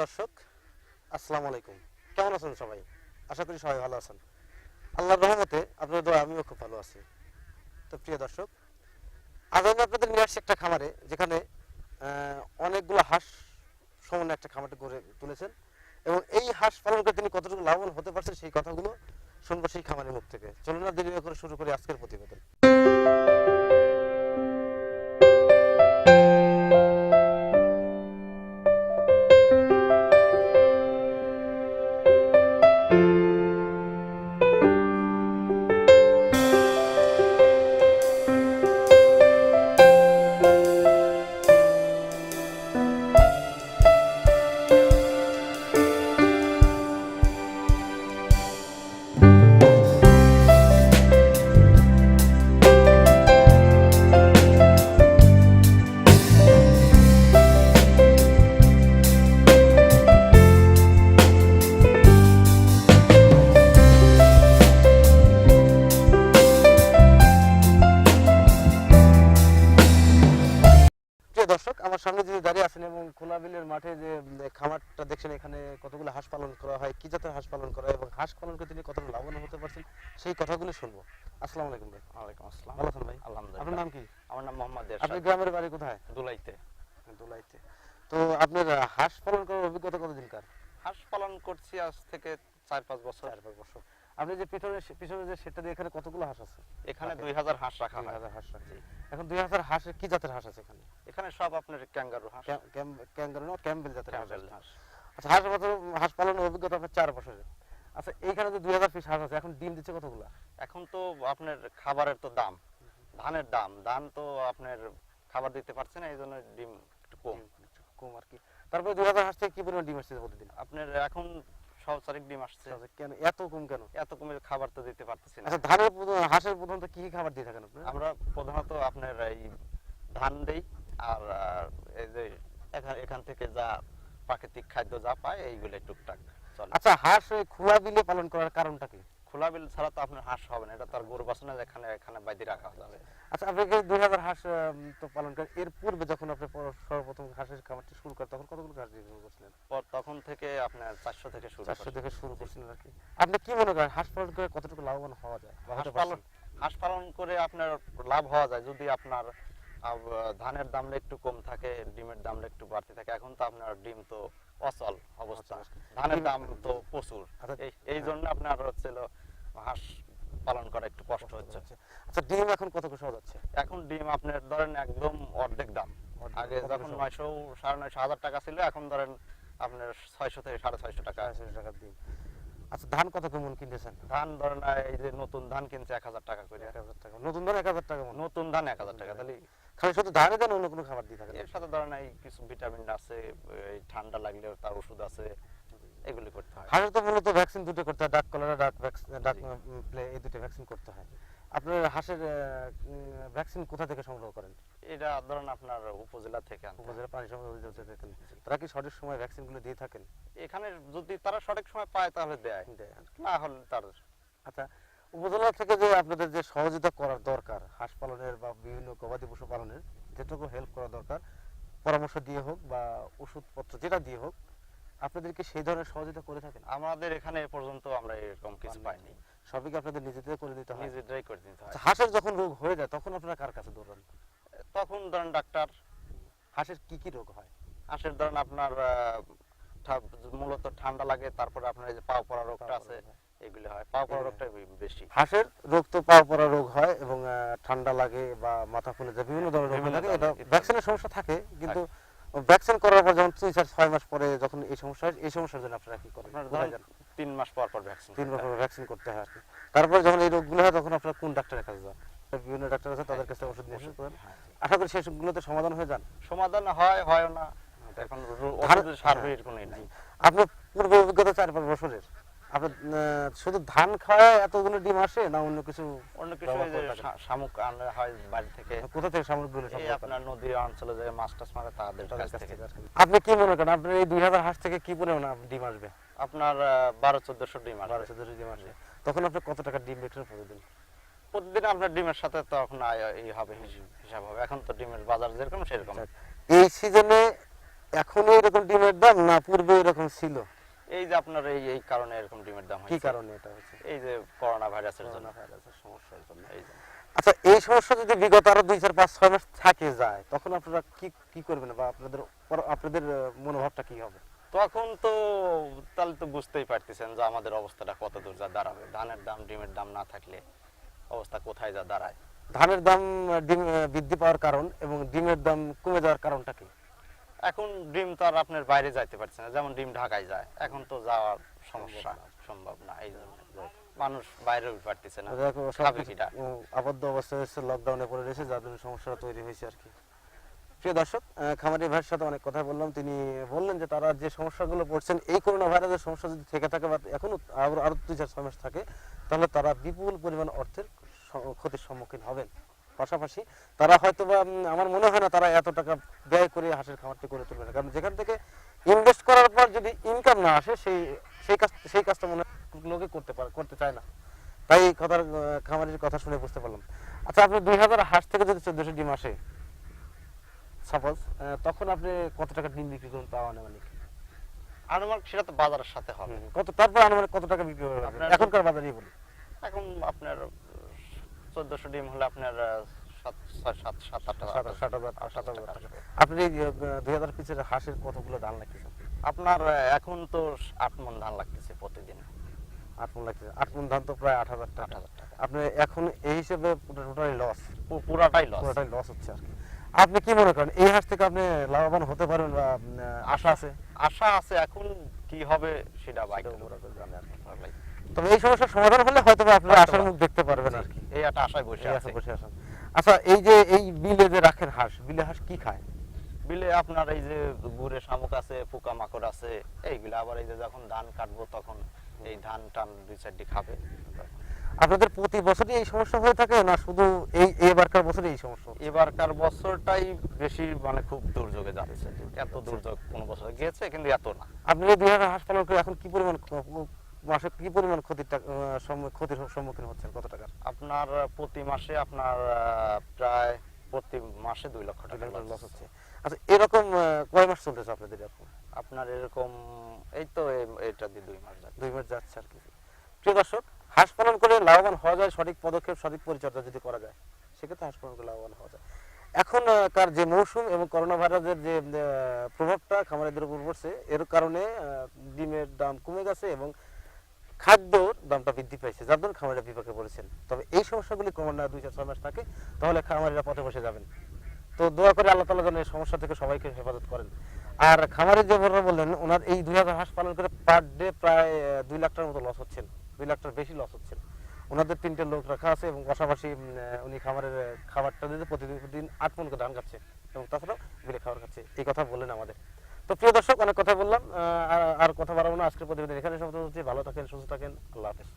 দর্শক, আসসালামু আলাইকুম। কেমন আছেন সবাই? আশা করি সবাই ভালো আছেন। আল্লাহর রহমতে আপনাদের দোয়া আমিও খুব ভালো আছি। তো প্রিয় দর্শক, আজ আমি আপনাদের নিয়ে আসছি একটা খামারে, যেখানে অনেকগুলো হাঁস সমন্বয়ে একটা খামারটা গড়ে তুলেছেন, এবং এই হাঁস পালন করে তিনি কতটুকু লাভবান হতে পারছেন সেই কথাগুলো শুনবো সেই খামারের মুখ থেকে। চলুন না দেরি করে শুরু করি আজকের প্রতিবেদন। দর্শক, আমার সামনে যে দাঁড়িয়ে আছেন এবং খোলা বিলের মাঠে যে খামারটা দেখছেন, এখানে কতগুলো হাঁস পালন করা হয়, কি জাতের হাঁস পালন করা হয় এবং হাঁস পালন করে তিনি কতটা লাভবান হতে পারছেন সেই কথাগুলো শুনবো। আসসালামু আলাইকুম ভাই। ওয়ালাইকুম আসসালাম। ভালো আছেন ভাই? আলহামদুলিল্লাহ। আপনার নাম কি? আমার নাম মোহাম্মদ আপনি এরশাদ। গ্রামের বাড়ি কোথায়? দুলাইতে। দুলাইতে। তো আপনার হাঁস পালন করার অভিজ্ঞতা কতদিনকার? হাঁস পালন করছি আজ থেকে 4-5 বছর। 4-5 বছর। আপনি যে পিছনে যে সেটটা দিয়ে এখানে কতগুলো হাঁস আছে? এখানে 2000 হাঁস রাখা হয়। 2000 হাঁস রাখছি। এখন 2000 হাঁসের কি জাতের হাঁস আছে এখানে? এখানে সব আপনার ক্যাঙ্গারু হাঁস। ক্যাঙ্গারু না ক্যাম্বেল জাতের হাঁস? ক্যাম্বেল হাঁস। আচ্ছা, হাঁস পালনের অভিজ্ঞতা আপনার 4 বছরের। আচ্ছা, এইখানে যে 2000 পিস হাঁস আছে, এখন ডিম দিচ্ছে কতগুলো? এখন তো আপনার খাবারের তো দাম, ধানের দাম, ধান তো আপনার খাবার দিতে পারছে না, এইজন্য ডিম একটু কম। কম আর কি। তারপরে 2000 হাঁস থেকে কি পরিমাণ ডিম আসছে প্রতিদিন? আপনার এখন সহচারিক ডিম আসছে। আচ্ছা, কেন এত কম কেন? এত কমে খাবার তো দিতে পারতেছি না। আচ্ছা, হাঁসের প্রধানত কি খাবার দিয়ে থাকেন আপনারা? আমরা প্রধানত আপনার এই ধান দেই, আর এই যে এখান থেকে যা প্রাকৃতিক খাদ্য যা পায় এইগুলো টুকটাক চলে। আচ্ছা, হাঁস ওই খোলা বিলে পালন করার কারণটা কি? খোলা বিল ছাড়া তো আপনার হাঁস হবে না, এটা তো আর গরু বাছনা যেখানে এখানে বাইরে রাখা যাবে। আচ্ছা, আপনি 2000 হাঁস তো পালন করেন, এর পূর্বে যখন আপনি সর্বপ্রথম হাঁসের খামারটি শুরু করেন তখন কতগুলো হাঁস দিয়ে শুরু করছিলেন? তখন থেকে আপনার 400 থেকে শুরু 400 থেকে শুরু করছিলেন আর কি। আপনি কি মনে করেন হাঁস পালন করে কতটুকু লাভবান হওয়া যায়? হাঁস পালন করে আপনার লাভ হওয়া যায় যদি আপনার ধানের দামটা একটু কম থাকে, ডিমের দামটা একটু বাড়তে থাকে। এখন তো আপনার ডিম তো অচল অবস্থা, ধানের দাম তো প্রচুর। এই জন্য আপনার হচ্ছিল হাঁস পালন করা একটু কষ্ট হচ্ছে। আচ্ছা, ডিম এখন কত করে পাওয়া যাচ্ছে? এখন ডিম আপনার ধরেন একদম অর্ধেক দাম। আগে যখন 900 950 হাজার টাকা ছিল, এখন ধরেন আপনার 600 থেকে 650 টাকা ডিম। আচ্ছা, ধান কত কেমন কিনতেছেন? ধান ধরেন এই যে নতুন ধান কিনছে 1000 টাকা করে। 1000 টাকা নতুন ধান? 1000 টাকা নতুন ধান 1000 টাকা। তাহলে খালি শুধু ধানে দেন, অন্য কোনো খাবার দিয়ে থাকেন? এর সাথে ধরেন এই কিছু ভিটামিন আছে, এই ঠান্ডা লাগলে তার ওষুধ আছে, এগুলি করতে হয়। হাঁসের তো মূলত ভ্যাকসিন দুটো করতে হয়, ডাক কলেরা, ডাক প্লে, এই দুটো ভ্যাকসিন করতে হয়। আপনার হাঁসের ভ্যাকসিন কোথা থেকে সংগ্রহ করেন? এটা ধরেন আপনার উপজেলা থেকে আনতে হয়। উপজেলা প্রাণী সম্পদ অধিদপ্তর থেকে। তারা কি সঠিক সময় ভ্যাকসিনগুলো দিয়ে থাকেন? এখানে যদি তারা সঠিক সময় পায় তাহলে দেয়, না হলে তার। আচ্ছা, উপজেলা থেকে যে আপনাদের যে সহযোগিতা করার দরকার হাঁস পালনের বা বিভিন্ন গবাদি পশু পালনের, যেটুকু হেল্প করা দরকার, পরামর্শ দিয়ে হোক বা ওষুধপত্র যেটা দিয়ে হোক, আপনাদেরকে সেই ধরনের সহযোগিতা করে থাকেন? আমাদের এখানে এ পর্যন্ত আমরা এরকম কিছু পাইনি। সবই কি আপনাদের নিজেদের করে দিতে হয়? নিজেরাই করে দিতে হয়। হাঁসের যখন রোগ হয়ে যায় তখন আপনারা কার কাছে দৌড়ান? তখন ধরেন ডাক্তার। হাঁসের কি কি রোগ হয়? হাঁসের ধরেন আপনার মূলত ঠান্ডা লাগে, তারপরে আপনার এই যে পাও পড়া রোগটা আছে, এগুলি হয়। পাও পড়া রোগটা বেশি। হাঁসের রোগ তো পাও পড়া রোগ হয় এবং ঠান্ডা লাগে বা মাথা ফুলে যায়, বিভিন্ন ধরনের রোগ লাগে। এটা ভ্যাকসিনের সমস্যা থাকে, কিন্তু ভ্যাকসিন করার পর যখন 3-4-6 মাস পরে যখন এই সমস্যা হয়, এই সমস্যার জন্য আপনারা কি করেন? 3 মাস পর পর ভ্যাকসিন। 3 মাস পর ভ্যাকসিন করতে হয় আর কি। তারপর যখন এই রোগগুলো হয় তখন আপনারা কোন ডাক্তারের কাছে যান? বিভিন্ন ডাক্তার আছে, তাদের কাছে ওষুধ নিয়ে শুরু করেন। আশা করি সেই সবগুলোতে সমাধান হয়ে যান। সমাধান হয় না, এখন ওষুধের সার্ভিস কোনো নাই। আপনার পূর্ব অভিজ্ঞতা 4-5 বছরের, আপনার শুধু ধান খাওয়ায় এতগুলো ডিম আসে না অন্য কিছু? শামুক আনা হয় বাড়ি থেকে। কোথা থেকে শামুকগুলো? এই আপনার নদী অঞ্চলে যে মাছ টাছ মারে তাদের কাছ থেকে। আপনি কি মনে করেন আপনার এই 2000 হাঁস থেকে কি পরিমাণ ডিম আসবে? আপনার 1200-1400 ডিম আসবে। 1200 ডিম আসবে। তখন আপনি কত টাকা ডিম বিক্রি প্রতিদিন? প্রতিদিন আপনার ডিমের সাথে তো এখন আয় হবে, হিসাব হবে। এখন তো ডিমের বাজার যেরকম সেরকম। এই সিজনে এখন এরকম ডিমের দাম না পূর্বে এরকম ছিল? এই যে আপনার এই কারণে এরকম ডিমের দাম কি হয়েছে, কারণে এটা হচ্ছে? এই যে করোনা ভাইরাসের জন্য। করোনা ভাইরাসের সমস্যার জন্য। এই যে আচ্ছা, এই সমস্যা যদি বিগত আরো 2 4 5 6 মাস থাকে যায়, তখন আপনারা কি কি করবেন বা আপনাদের মনোভাবটা কি হবে? তখন তো তাহলে তো বুঝতেই পারতেছেন যে আমাদের অবস্থাটা কত দূর যা দাঁড়াবে। ধানের দাম ডিমের দাম না থাকলে অবস্থা কোথায় যা দাঁড়ায়। ধানের দাম ডিম বৃদ্ধি পাওয়ার কারণ এবং ডিমের দাম কমে যাওয়ার কারণটা কি? এখন ডিম তো আর আপনার বাইরে যাইতে পারছে না, যেমন ডিম ঢাকায় যায়, এখন তো যাওয়ার সমস্যা, সম্ভব না। এই জন্য মানুষ বাইরে পারতেছে না, দেখো, খাবে সবকিছু কিটা। আবদ্ধ অবস্থায় হচ্ছে, লকডাউনে পড়ে রয়েছে, যার জন্য সমস্যাটা তৈরি হয়েছে আর কি। প্রিয় দর্শক, খামারি ভাইয়ের সাথে অনেক কথা বললাম। তিনি বললেন যে তারা যে সমস্যাগুলো পড়ছেন, এই করোনা ভাইরাসের সমস্যা যদি থেকে থাকে বা এখনো আরো 2 4 6 মাস থাকে, তাহলে তারা বিপুল পরিমাণ অর্থের ক্ষতির সম্মুখীন হবেন। পাশাপাশি তারা হয়তো বা আমার মনে হয় না তারা এত টাকা ব্যয় করে হাঁসের খামারটি করে তুলবে না, কারণ যেখান থেকে ইনভেস্ট করার পর যদি ইনকাম না আসে, সেই কাজটা মনে হয় লোকে করতে চায় না। তাই কথার খামারির কথা শুনে বুঝতে পারলাম। আচ্ছা, আপনি 2000 হাঁস থেকে যদি 1400 ডিম আসে সাপোজ, তখন আপনি কত টাকা ডিম বিক্রি করুন তাও আনুমানিক? আনুমানিক সেটা তো বাজারের সাথে হবে। কত, তারপর আনুমানিক কত টাকা বিক্রি করবেন আপনার- এখনকার বাজারেই বলি? এখন আপনার 1400 ডিম হলে আপনার 7,000 টাকা। আপনি 2000 পিসের হাঁসের কতগুলো ধান লাগতেছে? আপনার এখন তো 8 মণ ধান লাগতেছে প্রতিদিন। 8 মণ লাগতেছে। 8 মণ ধান তো প্রায় 8000 টাকা। 8,000 টাকা আপনি এখন এই হিসেবে টোটালি লস, পুরাটাই লস। পুরোটাই লস হচ্ছে আর কি। আপনি কি মনে করেন এই হাঁস থেকে আপনি লাভবান হতে পারবেন বা আশা আছে? আশা আছে, এখন কি হবে সেটা বাইরে সেটা ওরা তো জানে আর কি। ভাই। তবে এই সমস্যার সমাধান হলে হয়তো বা আপনারা হয়তো আশার বা। মুখ দেখতে পারবেন আর কি। এই একটা আশায় বসে এই আছে। বসে আছেন। আচ্ছা, এই যে এই বিলে যে রাখেন হাঁস, বিলে হাঁস কি খায়? বিলে আপনার এই যে গুড়ে শামুক আছে, পোকা মাকড় আছে, এইগুলা আবার এই যে যখন ধান কাটবো তখন এই ধান টান 2-4টি খাবে। আপনাদের প্রতি বছরই এই সমস্যা হয়ে থাকে না শুধু এবারকার বছরে এই সমস্যা হচ্ছে? এবারকার বছরটাই বেশি, মানে খুব দুর্যোগে যাচ্ছে। এত দুর্যোগ কোনো বছর গিয়েছে কিন্তু এত না। আপনি এই 2000 হাঁস পালন করে এখন কি পরিমাণ মাসে কি পরিমাণ ক্ষতির সম্মুখীন হচ্ছেন, কত টাকার? আপনার প্রতি মাসে আপনার প্রায় প্রতি মাসে 2 লক্ষ টাকা লস হচ্ছে। আচ্ছা, এরকম কয় মাস চলতেছে আপনাদের এরকম? আপনার এরকম এই তো এটা দিয়ে 2 মাস যাচ্ছে। 2 মাস যাচ্ছে আর কি। প্রিয় দর্শক, হাঁস পালন করে লাভবান হওয়া যায় সঠিক পদক্ষেপ, সঠিক পরিচর্যা যদি করা যায়, সেক্ষেত্রে হাঁস পালন করে লাভবান হওয়া যায়। এখন কার যে মৌসুম এবং করোনা ভাইরাসের যে প্রভাবটা খামারিদের উপর পড়ছে, এর কারণে ডিমের দাম কমে গেছে এবং খাদ্যর দামটা বৃদ্ধি পাইছে, যার জন্য খামারিরা বিপাকে পড়েছেন। তবে এই সমস্যাগুলি কমার না 2 4 6 মাস থাকে, তাহলে খামারিরা পথে বসে যাবেন। তো দোয়া করে আল্লাহ তাআলা যেন এই সমস্যা থেকে সবাইকে হেফাজত করেন। আর খামারি যে বললেন, ওনার এই 2000 হাঁস পালন করে পার ডে প্রায় 2 লাখ টাকার মতো লস হচ্ছেন, 2 লাখ টাকার বেশি লস হচ্ছেন। ওনাদের 3টে লোক রাখা আছে এবং পাশাপাশি উনি খামারের খাবারটা দিতে প্রতিদিন 8 মণ করে ধান খাচ্ছে এবং তাছাড়াও বিলে খাবার খাচ্ছে, এই কথা বললেন আমাদের। তো প্রিয় দর্শক, অনেক কথা বললাম, আর কথা বাড়াবো না। আজকের প্রতিবেদন এখানে সমাপ্ত হচ্ছে। ভালো থাকেন, সুস্থ থাকেন, আল্লাহ হাফেজ।